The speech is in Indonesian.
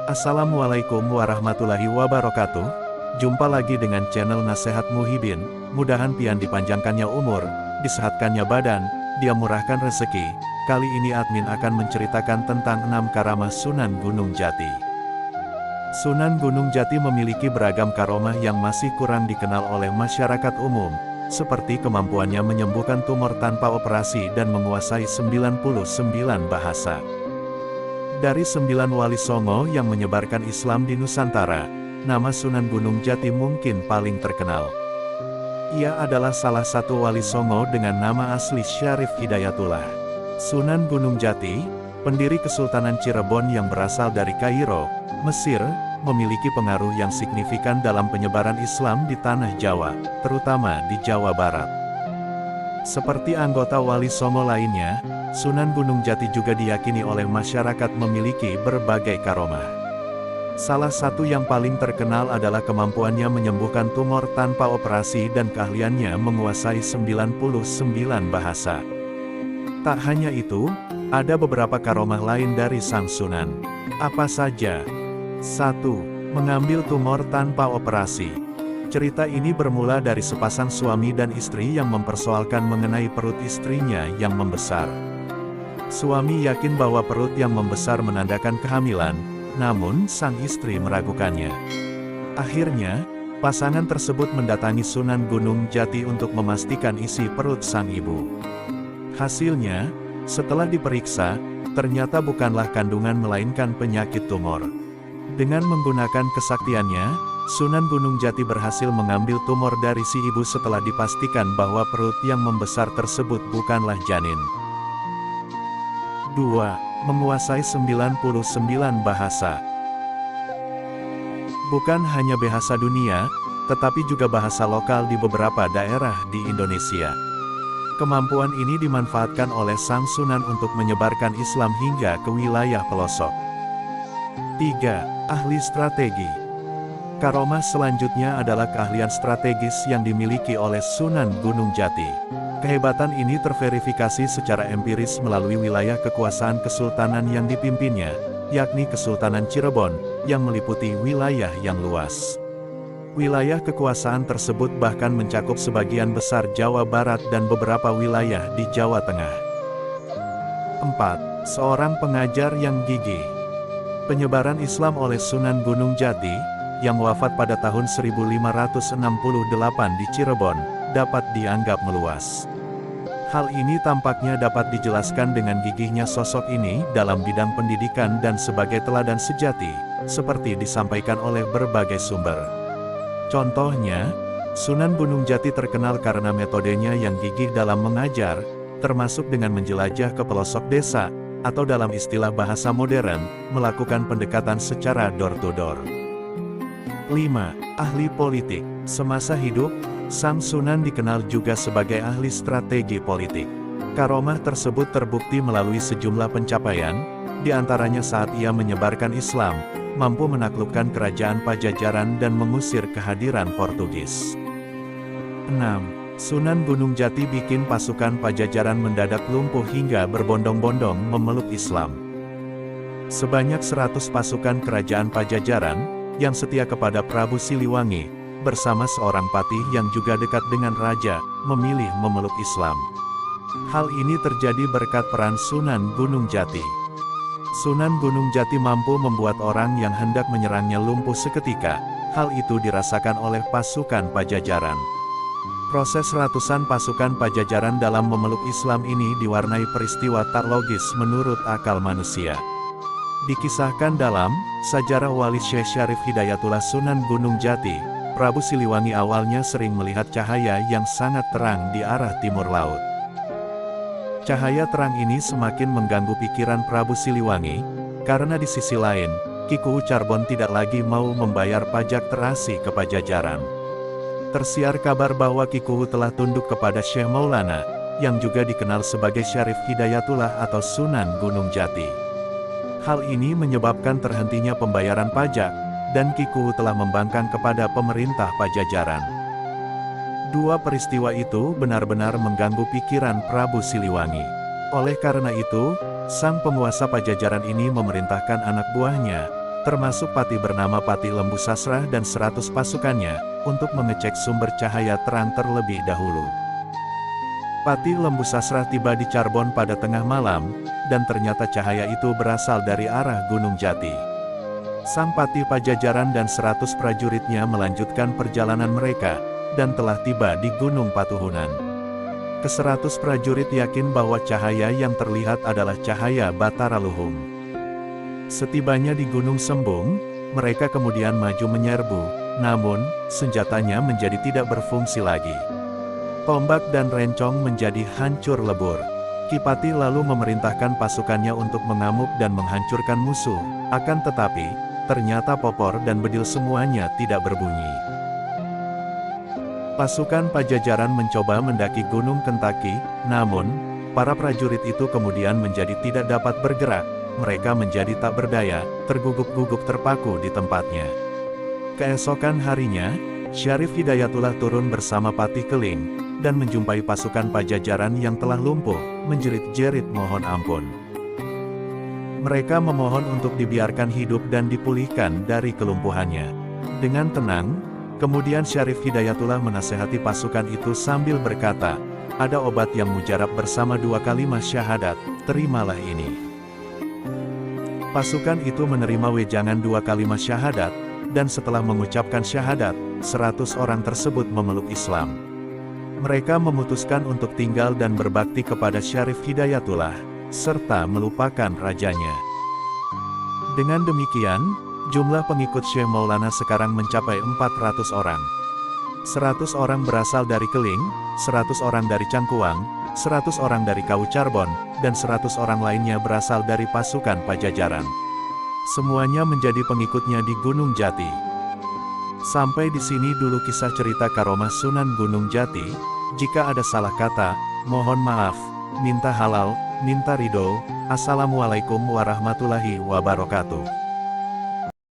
Assalamualaikum warahmatullahi wabarakatuh. Jumpa lagi dengan channel Nasihat Muhyiddin. Mudahan pian dipanjangkannya umur, disehatkannya badan, dia murahkan rezeki. Kali ini admin akan menceritakan tentang 6 karamah Sunan Gunung Jati. Sunan Gunung Jati memiliki beragam karomah yang masih kurang dikenal oleh masyarakat umum, seperti kemampuannya menyembuhkan tumor tanpa operasi dan menguasai 99 bahasa. Dari 9 wali songo yang menyebarkan Islam di Nusantara, nama Sunan Gunung Jati mungkin paling terkenal. Ia adalah salah satu wali songo dengan nama asli Syarif Hidayatullah. Sunan Gunung Jati, pendiri Kesultanan Cirebon yang berasal dari Kairo, Mesir, memiliki pengaruh yang signifikan dalam penyebaran Islam di tanah Jawa, terutama di Jawa Barat. Seperti anggota wali songo lainnya, Sunan Gunung Jati juga diyakini oleh masyarakat memiliki berbagai karomah. Salah satu yang paling terkenal adalah kemampuannya menyembuhkan tumor tanpa operasi dan keahliannya menguasai 99 bahasa. Tak hanya itu, ada beberapa karomah lain dari Sang Sunan. Apa saja? 1. Mengambil tumor tanpa operasi. Cerita ini bermula dari sepasang suami dan istri yang mempersoalkan mengenai perut istrinya yang membesar. Suami yakin bahwa perut yang membesar menandakan kehamilan, namun sang istri meragukannya. Akhirnya, pasangan tersebut mendatangi Sunan Gunung Jati untuk memastikan isi perut sang ibu. Hasilnya, setelah diperiksa, ternyata bukanlah kandungan melainkan penyakit tumor. Dengan menggunakan kesaktiannya, Sunan Gunung Jati berhasil mengambil tumor dari si ibu setelah dipastikan bahwa perut yang membesar tersebut bukanlah janin. 2. Menguasai 99 bahasa. Bukan hanya bahasa dunia, tetapi juga bahasa lokal di beberapa daerah di Indonesia. Kemampuan ini dimanfaatkan oleh Sang Sunan untuk menyebarkan Islam hingga ke wilayah pelosok. 3. Ahli strategi. Karomah selanjutnya adalah keahlian strategis yang dimiliki oleh Sunan Gunung Jati. Kehebatan ini terverifikasi secara empiris melalui wilayah kekuasaan kesultanan yang dipimpinnya, yakni Kesultanan Cirebon, yang meliputi wilayah yang luas. Wilayah kekuasaan tersebut bahkan mencakup sebagian besar Jawa Barat dan beberapa wilayah di Jawa Tengah. 4. Seorang pengajar yang gigih. Penyebaran Islam oleh Sunan Gunung Jati, yang wafat pada tahun 1568 di Cirebon, dapat dianggap meluas. Hal ini tampaknya dapat dijelaskan dengan gigihnya sosok ini dalam bidang pendidikan dan sebagai teladan sejati, seperti disampaikan oleh berbagai sumber. Contohnya, Sunan Gunung Jati terkenal karena metodenya yang gigih dalam mengajar, termasuk dengan menjelajah ke pelosok desa, atau dalam istilah bahasa modern, melakukan pendekatan secara door-to-door. 5. Ahli politik. Semasa hidup, Sang Sunan dikenal juga sebagai ahli strategi politik. Karomah tersebut terbukti melalui sejumlah pencapaian, di antaranya saat ia menyebarkan Islam, mampu menaklukkan kerajaan Pajajaran dan mengusir kehadiran Portugis. 6. Sunan Gunung Jati bikin pasukan Pajajaran mendadak lumpuh hingga berbondong-bondong memeluk Islam. Sebanyak 100 pasukan kerajaan Pajajaran, yang setia kepada Prabu Siliwangi, bersama seorang patih yang juga dekat dengan raja, memilih memeluk Islam. Hal ini terjadi berkat peran Sunan Gunung Jati. Sunan Gunung Jati mampu membuat orang yang hendak menyerangnya lumpuh seketika. Hal itu dirasakan oleh pasukan Pajajaran. Proses ratusan pasukan Pajajaran dalam memeluk Islam ini diwarnai peristiwa tak logis menurut akal manusia. Dikisahkan dalam Sajarah Wali Syekh Syarif Hidayatullah Sunan Gunung Jati, Prabu Siliwangi awalnya sering melihat cahaya yang sangat terang di arah timur laut. Cahaya terang ini semakin mengganggu pikiran Prabu Siliwangi, karena di sisi lain, Ki Kuwu Carbon tidak lagi mau membayar pajak terasi ke Pajajaran. Tersiar kabar bahwa Ki Kuwu telah tunduk kepada Syekh Maulana, yang juga dikenal sebagai Syarif Hidayatullah atau Sunan Gunung Jati. Hal ini menyebabkan terhentinya pembayaran pajak, dan Ki Kuwu telah membangkang kepada pemerintah Pajajaran. Dua peristiwa itu benar-benar mengganggu pikiran Prabu Siliwangi. Oleh karena itu, sang penguasa Pajajaran ini memerintahkan anak buahnya, termasuk Patih bernama Patih Lembu Sasra dan 100 pasukannya, untuk mengecek sumber cahaya terang terlebih dahulu. Patih Lembu Sasra tiba di Cirebon pada tengah malam, dan ternyata cahaya itu berasal dari arah Gunung Jati. Sang Patih Pajajaran dan 100 prajuritnya melanjutkan perjalanan mereka, dan telah tiba di Gunung Patuhunan. Ke-100 prajurit yakin bahwa cahaya yang terlihat adalah cahaya Batara Luhung. Setibanya di Gunung Sembung, mereka kemudian maju menyerbu, namun, senjatanya menjadi tidak berfungsi lagi. Tombak dan rencong menjadi hancur lebur. Ki Patih lalu memerintahkan pasukannya untuk mengamuk dan menghancurkan musuh, akan tetapi, ternyata popor dan bedil semuanya tidak berbunyi. Pasukan Pajajaran mencoba mendaki Gunung Kentaki, namun, para prajurit itu kemudian menjadi tidak dapat bergerak, mereka menjadi tak berdaya, terguguk-guguk terpaku di tempatnya. Keesokan harinya, Syarif Hidayatullah turun bersama Patih Keling, dan menjumpai pasukan Pajajaran yang telah lumpuh, menjerit-jerit mohon ampun. Mereka memohon untuk dibiarkan hidup dan dipulihkan dari kelumpuhannya. Dengan tenang, kemudian Syarif Hidayatullah menasehati pasukan itu sambil berkata, ada obat yang mujarab bersama 2 kalimat syahadat, terimalah ini. Pasukan itu menerima wejangan 2 kalimat syahadat, dan setelah mengucapkan syahadat, 100 orang tersebut memeluk Islam. Mereka memutuskan untuk tinggal dan berbakti kepada Syarif Hidayatullah, serta melupakan rajanya. Dengan demikian, jumlah pengikut Syekh Maulana sekarang mencapai 400 orang. 100 orang berasal dari Keling, 100 orang dari Cangkuang, 100 orang dari Kawu Cirebon, dan 100 orang lainnya berasal dari pasukan Pajajaran. Semuanya menjadi pengikutnya di Gunung Jati. Sampai di sini dulu kisah cerita karomah Sunan Gunung Jati. Jika ada salah kata, mohon maaf, minta halal, minta ridho. Assalamualaikum warahmatullahi wabarakatuh.